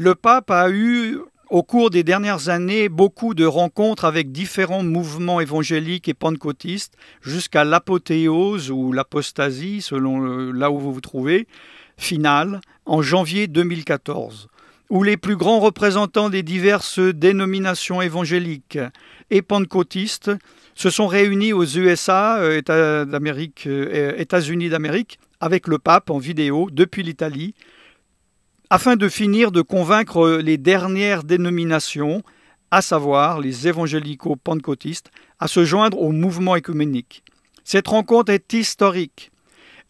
Le pape a eu, au cours des dernières années, beaucoup de rencontres avec différents mouvements évangéliques et pentecôtistes, jusqu'à l'apothéose ou l'apostasie, selon là où vous vous trouvez, finale, en janvier 2014, où les plus grands représentants des diverses dénominations évangéliques et pentecôtistes se sont réunis aux USA, États-Unis d'Amérique, avec le pape en vidéo depuis l'Italie, afin de finir de convaincre les dernières dénominations, à savoir les évangélico-pentecôtistes, à se joindre au mouvement œcuménique. Cette rencontre est historique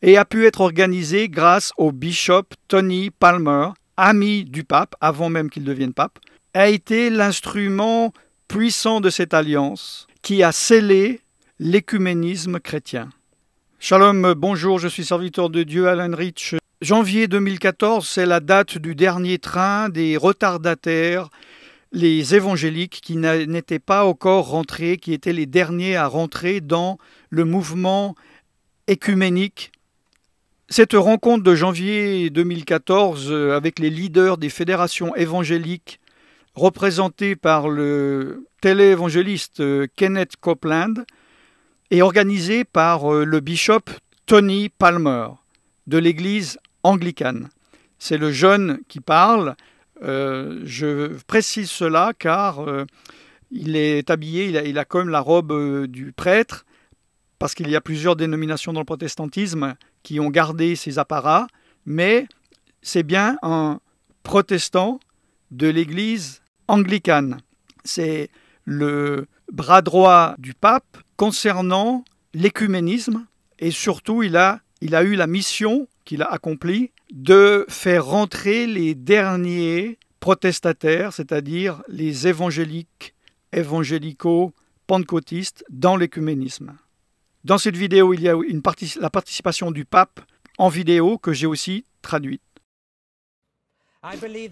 et a pu être organisée grâce au bishop Tony Palmer, ami du pape, avant même qu'il devienne pape, a été l'instrument puissant de cette alliance qui a scellé l'écuménisme chrétien. Shalom, bonjour, je suis serviteur de Dieu, Alan Rich. Janvier 2014, c'est la date du dernier train des retardataires, les évangéliques qui n'étaient pas encore rentrés, qui étaient les derniers à rentrer dans le mouvement écuménique. Cette rencontre de janvier 2014 avec les leaders des fédérations évangéliques représentées par le téléévangéliste Kenneth Copeland est organisée par le bishop Tony Palmer de l'église anglicane. C'est le jeune qui parle. Je précise cela car il est habillé, il a comme la robe du prêtre, parce qu'il y a plusieurs dénominations dans le protestantisme qui ont gardé ces apparats, mais c'est bien un protestant de l'église anglicane. C'est le bras droit du pape concernant l'écuménisme, et surtout il a eu la mission qu'il a accomplie de faire rentrer les derniers protestataires, c'est-à-dire les évangélico-pentecôtistes, dans l'écuménisme. Dans cette vidéo, il y a la participation du pape en vidéo que j'ai aussi traduite.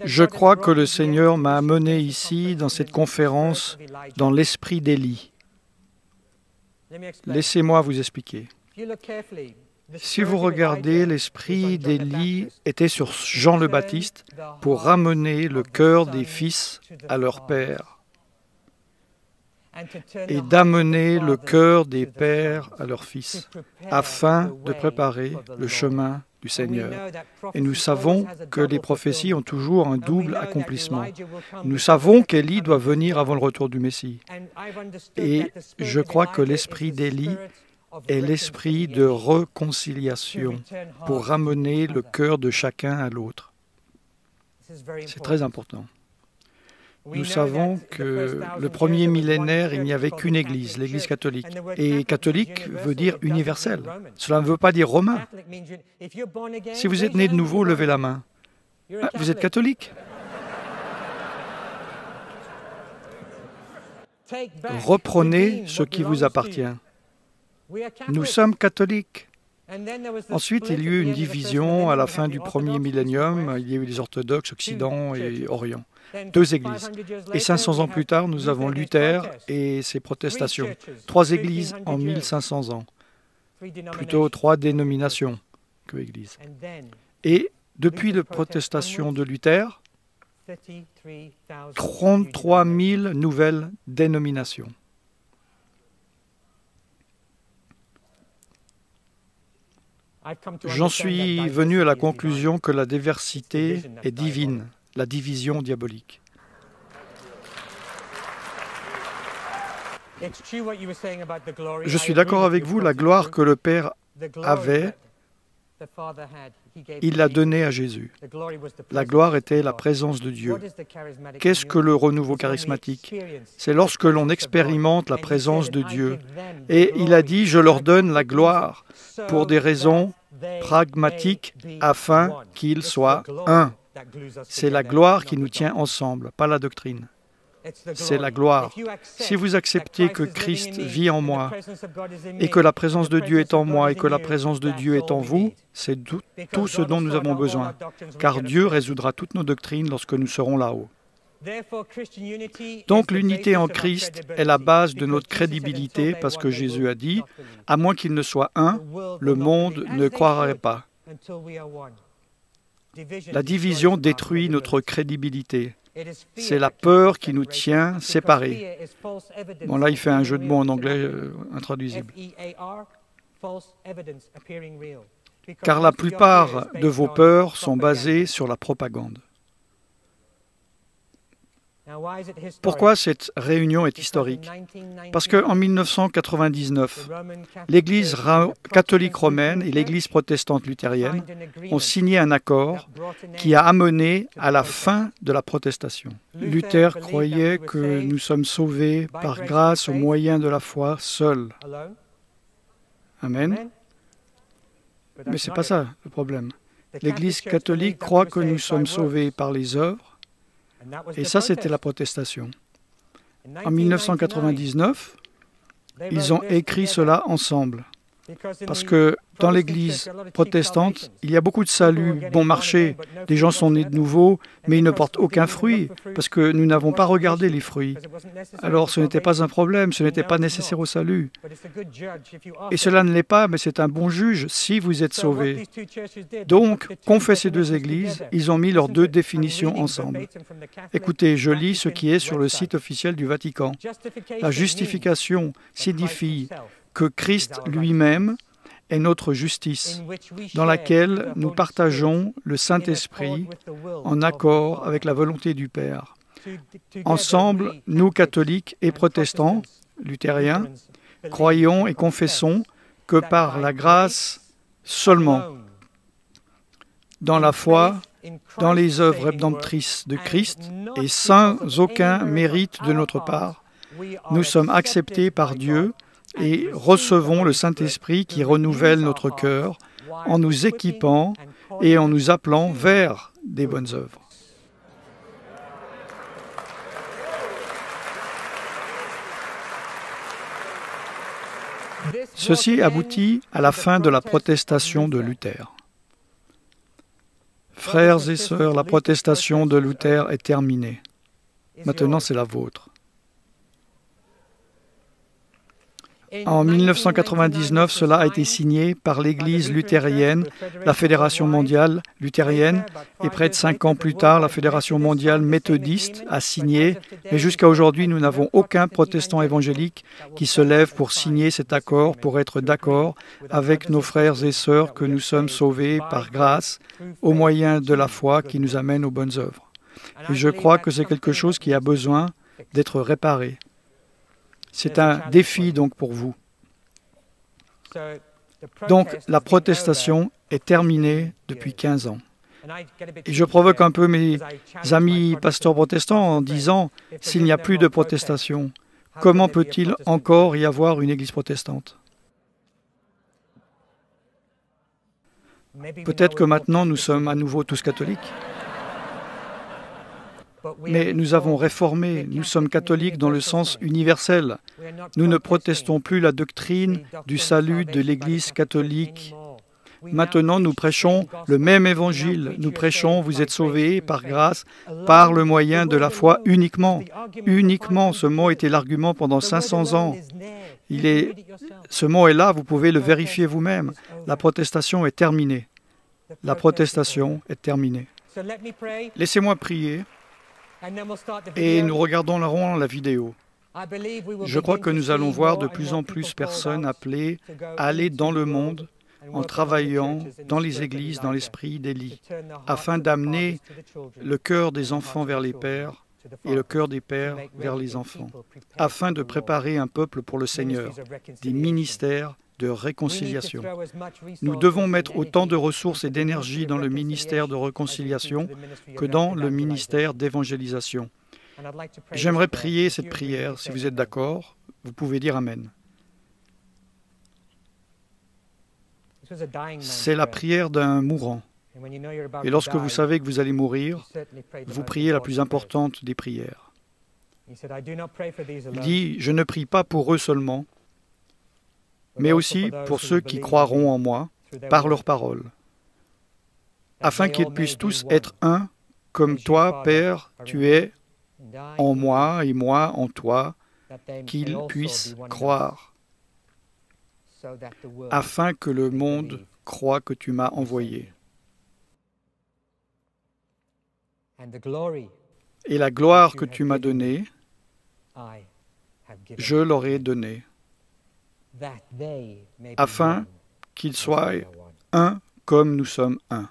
Je crois que le Seigneur m'a amené ici, dans cette conférence, dans l'esprit d'Élie. Laissez-moi vous expliquer. Si vous regardez, l'esprit d'Élie était sur Jean le Baptiste pour ramener le cœur des fils à leur père et d'amener le cœur des pères à leurs fils, afin de préparer le chemin du Seigneur. Et nous savons que les prophéties ont toujours un double accomplissement. Nous savons qu'Élie doit venir avant le retour du Messie. Et je crois que l'esprit d'Élie est l'esprit de réconciliation pour ramener le cœur de chacun à l'autre. C'est très important. Nous savons que le premier millénaire, il n'y avait qu'une église, l'église catholique. Et catholique veut dire universel. Cela ne veut pas dire romain. Si vous êtes né de nouveau, levez la main. Ah, vous êtes catholique? Reprenez ce qui vous appartient. Nous sommes catholiques. Ensuite, il y a eu une division à la fin du premier millénium. Il y a eu les orthodoxes, Occident et Orient. 2 églises. Et 500 ans plus tard, nous avons Luther et ses protestations. 3 églises en 1500 ans. Plutôt 3 dénominations que églises. Et depuis la protestation de Luther, 33 000 nouvelles dénominations. J'en suis venu à la conclusion que la diversité est divine, la division diabolique. Je suis d'accord avec vous, la gloire que le Père avait, il l'a donnée à Jésus. La gloire était la présence de Dieu. Qu'est-ce que le renouveau charismatique? C'est lorsque l'on expérimente la présence de Dieu. Et il a dit, je leur donne la gloire pour des raisons pragmatiques afin qu'ils soient un. C'est la gloire qui nous tient ensemble, pas la doctrine. C'est la gloire. Si vous acceptez que Christ vit en moi et que la présence de Dieu est en moi et que la présence de Dieu est en vous, c'est tout ce dont nous avons besoin, car Dieu résoudra toutes nos doctrines lorsque nous serons là-haut. Donc l'unité en Christ est la base de notre crédibilité parce que Jésus a dit, à moins qu'il ne soit un, le monde ne croirait pas. La division détruit notre crédibilité. C'est la peur qui nous tient séparés. Bon, là, il fait un jeu de mots en anglais intraduisible. Car la plupart de vos peurs sont basées sur la propagande. Pourquoi cette réunion est historique? Parce qu'en 1999, l'Église catholique romaine et l'Église protestante luthérienne ont signé un accord qui a amené à la fin de la protestation. Luther croyait que nous sommes sauvés par grâce au moyen de la foi seul. Amen. Mais ce n'est pas ça le problème. L'Église catholique croit que nous sommes sauvés par les œuvres. Et ça, c'était la protestation. En 1999, ils ont écrit cela ensemble. Parce que dans l'Église protestante, il y a beaucoup de salut bon marché. Des gens sont nés de nouveau, mais ils ne portent aucun fruit, parce que nous n'avons pas regardé les fruits. Alors ce n'était pas un problème, ce n'était pas nécessaire au salut. Et cela ne l'est pas, mais c'est un bon juge si vous êtes sauvés. Donc, qu'ont fait ces deux églises? Ils ont mis leurs deux définitions ensemble. Écoutez, je lis ce qui est sur le site officiel du Vatican. La justification signifie que Christ lui-même est notre justice, dans laquelle nous partageons le Saint-Esprit en accord avec la volonté du Père. Ensemble, nous, catholiques et protestants, luthériens, croyons et confessons que par la grâce seulement, dans la foi, dans les œuvres rédemptrices de Christ et sans aucun mérite de notre part, nous sommes acceptés par Dieu et recevons le Saint-Esprit qui renouvelle notre cœur en nous équipant et en nous appelant vers des bonnes œuvres. Ceci aboutit à la fin de la protestation de Luther. Frères et sœurs, la protestation de Luther est terminée. Maintenant, c'est la vôtre. En 1999, cela a été signé par l'Église luthérienne, la Fédération mondiale luthérienne, et près de 5 ans plus tard, la Fédération mondiale méthodiste a signé, mais jusqu'à aujourd'hui, nous n'avons aucun protestant évangélique qui se lève pour signer cet accord, pour être d'accord avec nos frères et sœurs que nous sommes sauvés par grâce, au moyen de la foi qui nous amène aux bonnes œuvres. Et je crois que c'est quelque chose qui a besoin d'être réparé. C'est un défi donc pour vous. Donc la protestation est terminée depuis 15 ans. Et je provoque un peu mes amis pasteurs protestants en disant, s'il n'y a plus de protestation, comment peut-il encore y avoir une église protestante? Peut-être que maintenant nous sommes à nouveau tous catholiques. Mais nous avons réformé, nous sommes catholiques dans le sens universel. Nous ne protestons plus la doctrine du salut de l'Église catholique. Maintenant, nous prêchons le même évangile. Nous prêchons, vous êtes sauvés par grâce, par le moyen de la foi uniquement. Uniquement, ce mot était l'argument pendant 500 ans. Ce mot est là, vous pouvez le vérifier vous-même. La protestation est terminée. La protestation est terminée. Laissez-moi prier. Et nous regarderons la vidéo. Je crois que nous allons voir de plus en plus de personnes appelées à aller dans le monde en travaillant dans les églises, dans l'esprit d'Élie, afin d'amener le cœur des enfants vers les pères et le cœur des pères vers les enfants, afin de préparer un peuple pour le Seigneur, des ministères de réconciliation. Nous devons mettre autant de ressources et d'énergie dans le ministère de réconciliation que dans le ministère d'évangélisation. J'aimerais prier cette prière. Si vous êtes d'accord, vous pouvez dire Amen. C'est la prière d'un mourant. Et lorsque vous savez que vous allez mourir, vous priez la plus importante des prières. Il dit, je ne prie pas pour eux seulement, mais aussi pour ceux qui croiront en moi par leurs paroles, afin qu'ils puissent tous être un, comme toi, Père, tu es en moi et moi en toi, qu'ils puissent croire, afin que le monde croie que tu m'as envoyé. Et la gloire que tu m'as donnée, je leur ai donnée, afin qu'ils soient un comme nous sommes un.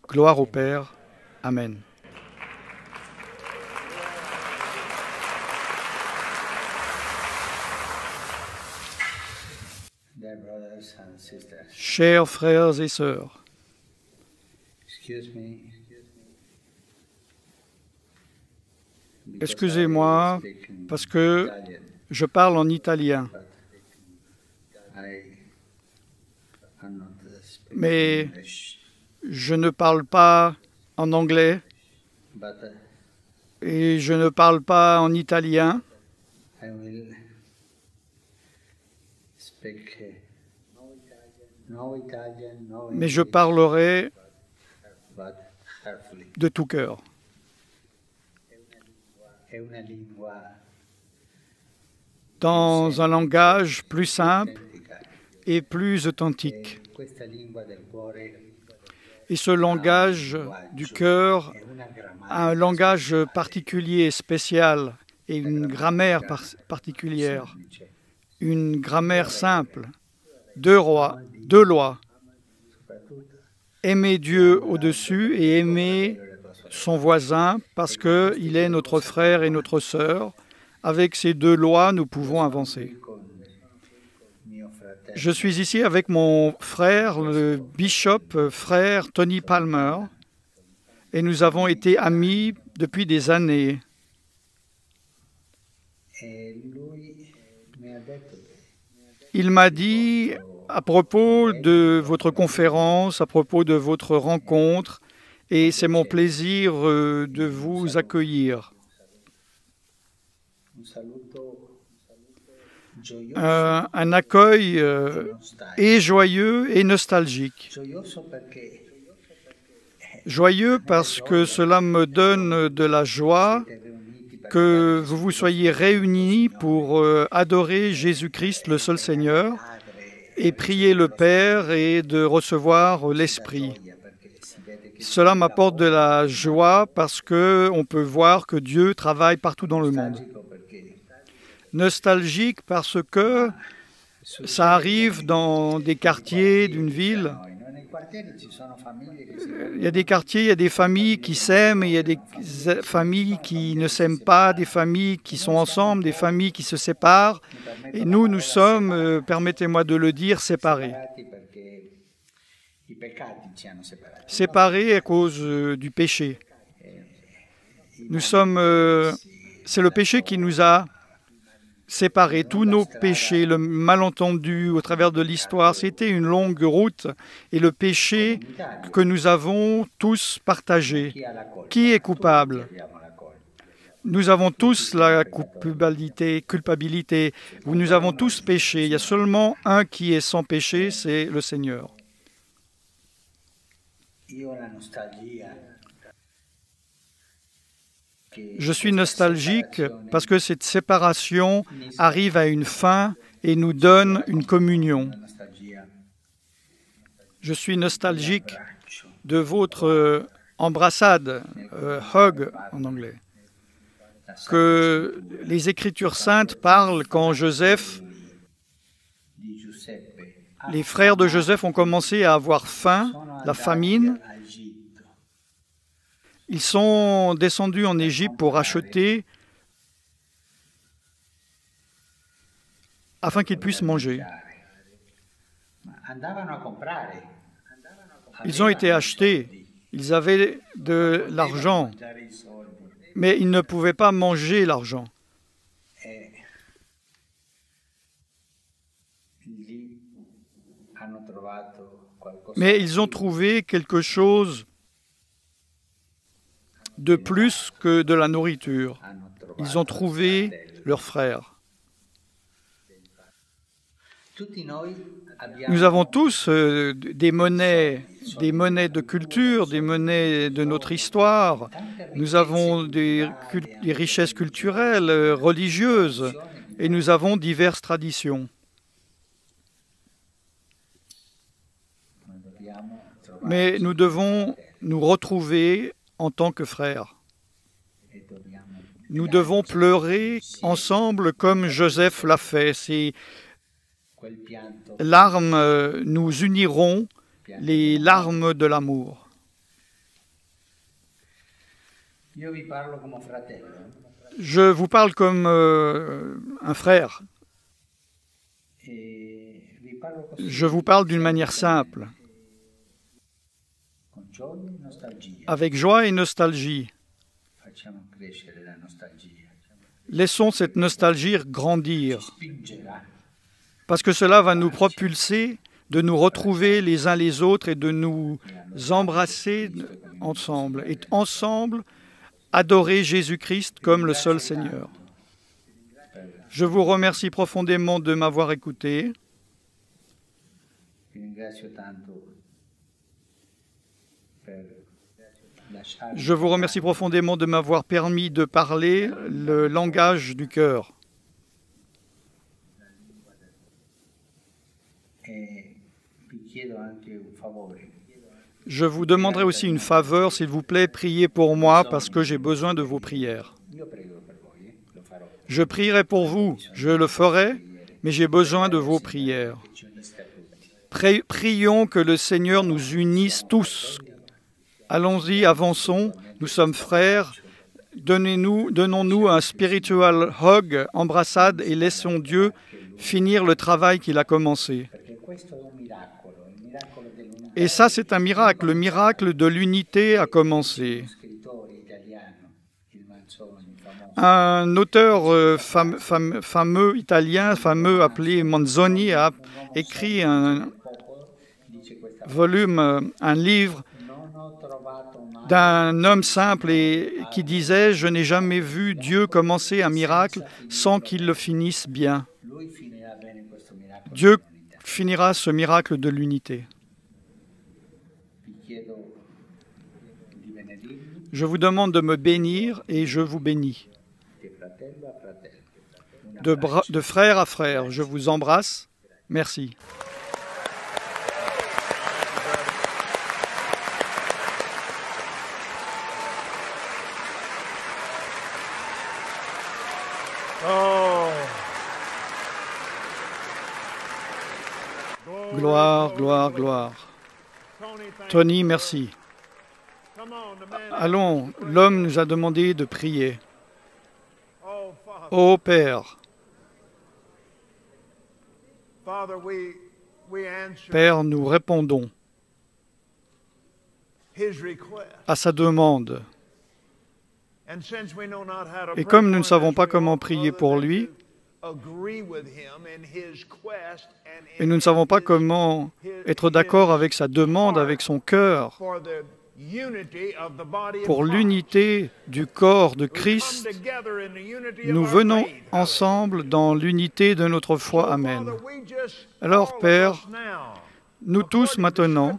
Gloire au Père. Amen. Chers frères et sœurs, excusez-moi parce que je parle en italien, mais je ne parle pas en anglais et je ne parle pas en italien. Mais je parlerai de tout cœur. Dans un langage plus simple et plus authentique. Et ce langage du cœur a un langage particulier et spécial et une grammaire particulière, une grammaire simple, deux lois. Aimer Dieu au-dessus et aimer son voisin parce qu'il est notre frère et notre sœur. Avec ces deux lois, nous pouvons avancer. Je suis ici avec mon frère, le bishop frère Tony Palmer, et nous avons été amis depuis des années. Il m'a dit, à propos de votre conférence, à propos de votre rencontre, et c'est mon plaisir de vous accueillir. Un accueil et joyeux et nostalgique. Joyeux parce que cela me donne de la joie que vous vous soyez réunis pour adorer Jésus-Christ, le seul Seigneur, et prier le Père et de recevoir l'Esprit. Cela m'apporte de la joie parce qu'on peut voir que Dieu travaille partout dans le monde. Nostalgique parce que ça arrive dans des quartiers d'une ville. Il y a des quartiers, il y a des familles qui s'aiment, et il y a des familles qui ne s'aiment pas, des familles qui sont ensemble, des familles qui se séparent. Et nous sommes, permettez-moi de le dire, séparés. Séparés à cause du péché. C'est le péché qui nous a séparés. Tous nos péchés, le malentendu au travers de l'histoire, c'était une longue route. Et le péché que nous avons tous partagé. Qui est coupable? Nous avons tous la culpabilité. Nous avons tous péché. Il y a seulement un qui est sans péché, c'est le Seigneur. Je suis nostalgique parce que cette séparation arrive à une fin et nous donne une communion. Je suis nostalgique de votre embrassade, hug en anglais, que les Écritures saintes parlent quand les frères de Joseph ont commencé à avoir faim, la famine. Ils sont descendus en Égypte pour acheter afin qu'ils puissent manger. Ils ont été achetés, ils avaient de l'argent, mais ils ne pouvaient pas manger l'argent. Mais ils ont trouvé quelque chose de plus que de la nourriture. Ils ont trouvé leur frère. Nous avons tous des monnaies de culture, des monnaies de notre histoire. Nous avons des richesses culturelles, religieuses, et nous avons diverses traditions. Mais nous devons nous retrouver en tant que frères. Nous devons pleurer ensemble comme Joseph l'a fait. Ces larmes nous uniront, les larmes de l'amour. Je vous parle comme un frère. Je vous parle d'une manière simple, avec joie et nostalgie. Laissons cette nostalgie grandir, parce que cela va nous propulser de nous retrouver les uns les autres et de nous embrasser ensemble, et ensemble adorer Jésus-Christ comme le seul Seigneur. Je vous remercie profondément de m'avoir écouté. Je vous remercie profondément de m'avoir permis de parler le langage du cœur. Je vous demanderai aussi une faveur, s'il vous plaît, priez pour moi parce que j'ai besoin de vos prières. Je prierai pour vous, je le ferai, mais j'ai besoin de vos prières. Prions que le Seigneur nous unisse tous. Allons-y, avançons, nous sommes frères. Donnons-nous un spiritual hug, embrassade, et laissons Dieu finir le travail qu'il a commencé. Et ça, c'est un miracle. Le miracle de l'unité a commencé. Un auteur fameux italien, appelé Manzoni, a écrit un volume, un livre d'un homme simple et qui disait « Je n'ai jamais vu Dieu commencer un miracle sans qu'il le finisse bien. » Dieu finira ce miracle de l'unité. Je vous demande de me bénir et je vous bénis. De frère à frère, je vous embrasse. Merci. Gloire, gloire, gloire. Tony, merci. Allons, l'homme nous a demandé de prier. Ô Père, Père, nous répondons à sa demande. Et comme nous ne savons pas comment prier pour lui, et nous ne savons pas comment être d'accord avec sa demande, avec son cœur, pour l'unité du corps de Christ, nous venons ensemble dans l'unité de notre foi. Amen. Alors, Père, nous tous maintenant,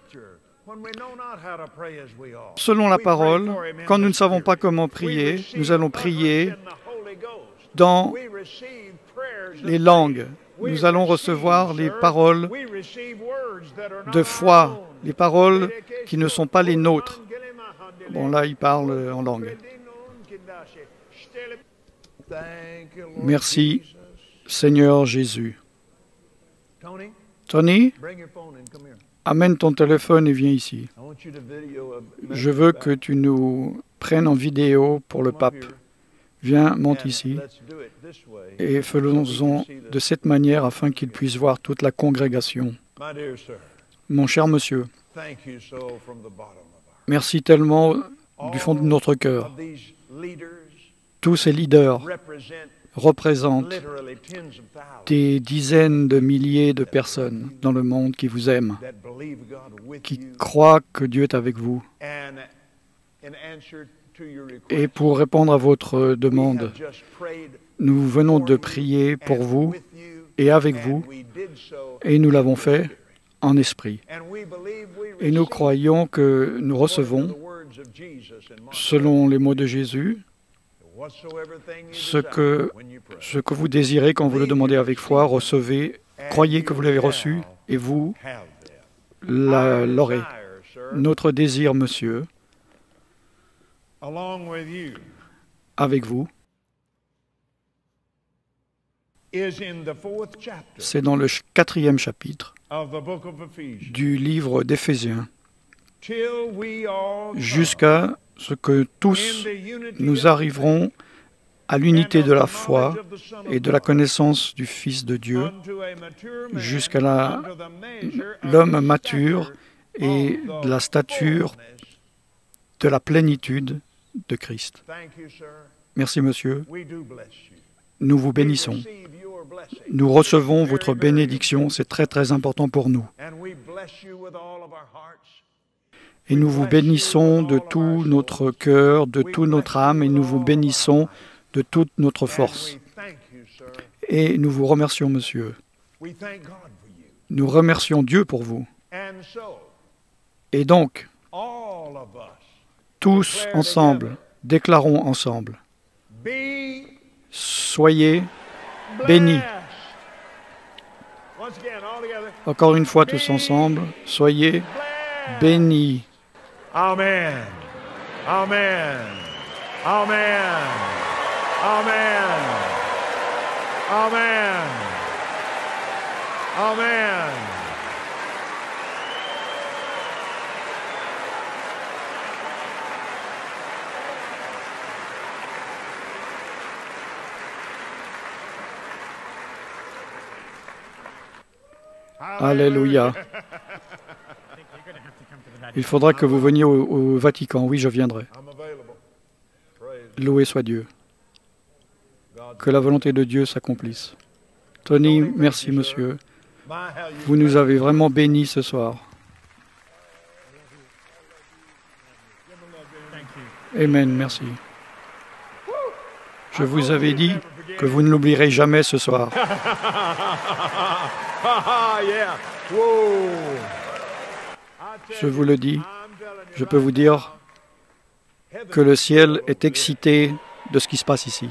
selon la parole, quand nous ne savons pas comment prier, nous allons prier dans les langues. Nous allons recevoir les paroles de foi, les paroles qui ne sont pas les nôtres. Bon, là, il parle en langue. Merci, Seigneur Jésus. Tony, amène ton téléphone et viens ici. Je veux que tu nous prennes en vidéo pour le pape. Viens, monte ici et faisons-en de cette manière afin qu'il puisse voir toute la congrégation. Mon cher monsieur, merci tellement du fond de notre cœur. Tous ces leaders représentent des dizaines de milliers de personnes dans le monde qui vous aiment, qui croient que Dieu est avec vous. Et pour répondre à votre demande, nous venons de prier pour vous et avec vous, et nous l'avons fait en esprit. Et nous croyons que nous recevons, selon les mots de Jésus, ce que vous désirez quand vous le demandez avec foi, recevez, croyez que vous l'avez reçu, et vous l'aurez. Notre désir, monsieur, along with you, avec vous, is in the 4th chapter c'est dans le 4e chapitre of the book of Ephesians. du livre d'Éphésiens, Till we all come jusqu'à ce que tous in the unity nous of the arriverons à faith l'unité and de of la the foi knowledge of the Son of et de la God, connaissance du Fils de Dieu, unto a mature man, jusqu'à unto the measure of l'homme the mature stature et of de la the stature fullness. de la plénitude de Christ. Thank you, sir. Merci, monsieur. We do bless you. Nous vous We bénissons. receive your blessing. Nous recevons Very, votre very bénédiction. C'est très, très important pour nous. And we bless you with all of our hearts. Et nous vous bénissons de tout notre cœur, de toute notre âme, et nous vous bénissons de toute notre And force. we thank you, sir. Et nous vous remercions, monsieur. We thank God for you. Nous remercions Dieu pour vous. And so, Et donc, all of us tous ensemble, déclarons ensemble, be soyez blessed. bénis. Once again, all together. Encore une fois, tous ensemble, soyez Blessed. bénis. Amen. Amen. Amen. Amen. Amen. Amen. Alléluia. Il faudra que vous veniez au Vatican. Oui, je viendrai. I'm available. Praise Loué soit Dieu. God. Que la volonté de Dieu s'accomplisse. Tony, merci, monsieur. My, how you Vous nous avez vraiment bénis ce soir. Amen, merci. Je vous avais dit que vous ne l'oublierez jamais ce soir. yeah. Whoa. Je vous le dis, je peux vous dire que le ciel est excité de ce qui se passe ici.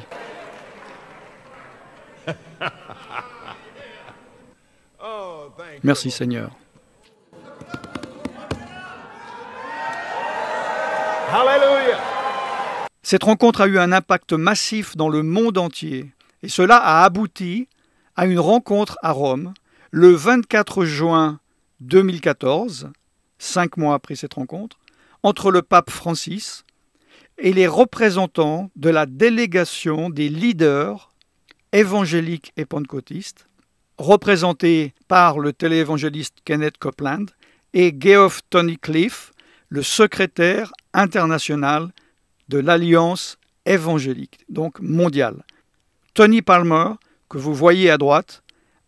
Oh, thank you. Merci Seigneur. Hallelujah. Cette rencontre a eu un impact massif dans le monde entier et cela a abouti à une rencontre à Rome le 24 juin 2014, 5 mois après cette rencontre, entre le pape Francis et les représentants de la délégation des leaders évangéliques et pentecôtistes, représentés par le téléévangéliste Kenneth Copeland et Geoff Thornycliffe, le secrétaire international de l'Alliance évangélique, donc mondiale. Tony Palmer, que vous voyez à droite,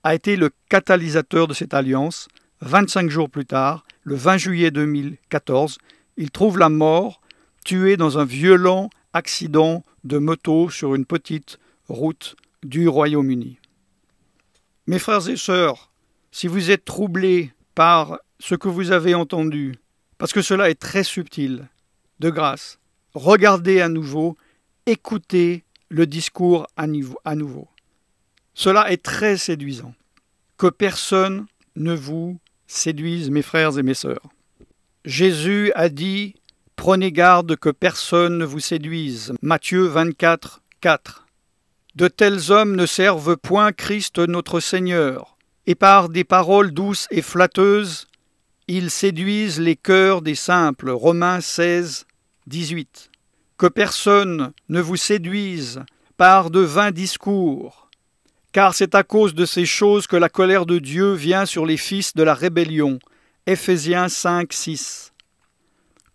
a été le catalyseur de cette alliance. 25 jours plus tard, le 20 juillet 2014, il trouve la mort, tué dans un violent accident de moto sur une petite route du Royaume-Uni. Mes frères et sœurs, si vous êtes troublés par ce que vous avez entendu, parce que cela est très subtil, de grâce, regardez à nouveau, écoutez le discours à nouveau. Cela est très séduisant. Que personne ne vous séduise, mes frères et mes sœurs. Jésus a dit « Prenez garde que personne ne vous séduise » Matthieu 24, 4. De tels hommes ne servent point Christ notre Seigneur, et par des paroles douces et flatteuses, ils séduisent les cœurs des simples. Romains 16, 18. Que personne ne vous séduise par de vains discours, car c'est à cause de ces choses que la colère de Dieu vient sur les fils de la rébellion. Éphésiens 5, 6.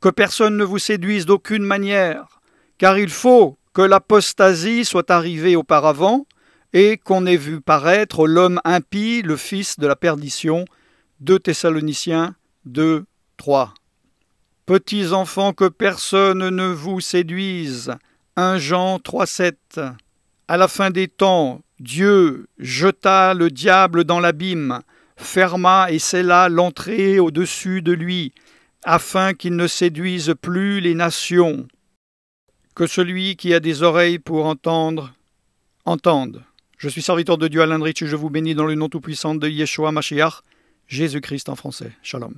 Que personne ne vous séduise d'aucune manière, car il faut que l'apostasie soit arrivée auparavant et qu'on ait vu paraître l'homme impie, le fils de la perdition. 2 Thessaloniciens 2, 3. Petits enfants, que personne ne vous séduise. 1 Jean 3, 7. À la fin des temps, Dieu jeta le diable dans l'abîme, ferma et scella l'entrée au-dessus de lui, afin qu'il ne séduise plus les nations. Que celui qui a des oreilles pour entendre, entende. Je suis serviteur de Dieu Alain Rich et je vous bénis dans le nom tout-puissant de Yeshua Mashiach, Jésus-Christ en français. Shalom.